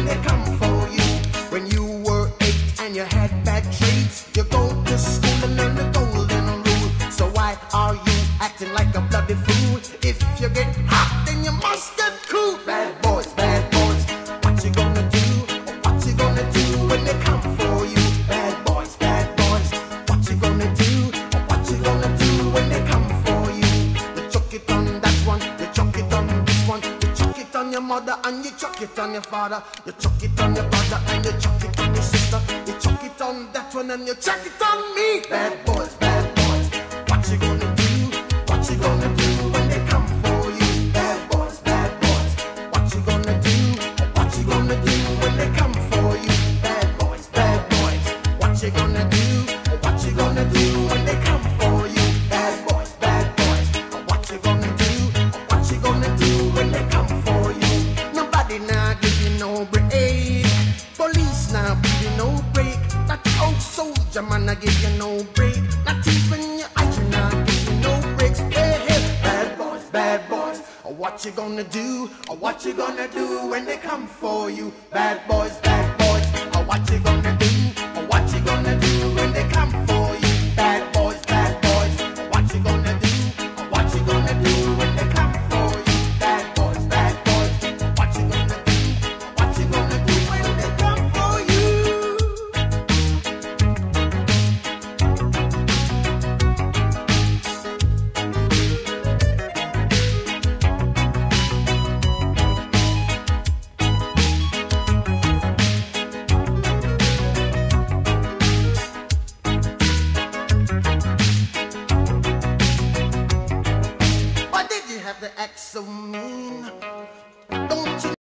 they come for you. When you were 8 and you had bad traits, you go to school and learn the golden rule. So why are you acting like a bloody fool? If you get hot, then you must get cool. Bad boys, what you gonna do? What you gonna do when they come for you? Bad boys, what you gonna do? What you gonna do when they come for you? You chuck it on that one, you chuck it on this one, you chuck it on your mother and you chuck it on your father, you chuck it on your brother and you chuck it on your sister, you chuck it on that one and you chuck it on me. Bad boys, what you gonna do? What you gonna do when they come for you? Bad boys, what you gonna do? What you gonna do when they come for you? Bad boys, what you gonna do? What you gonna do when they come for you? Bad boys, what you gonna do? What you gonna do when they come for you? Nobody now give you no break. Police now give you no break. That old soldier man I give you no break. Not even your eyes now give you no breaks. Hey, bad boys, what you gonna do? What you gonna do when they come for you? Bad boys, what you gonna do? What you gonna do when they come for you? Bad boys, what you gonna do? What you gonna do when they come for you? Bad boys, what you gonna do? What you gonna do when they come for you? Why did you have to act so mean? Don't you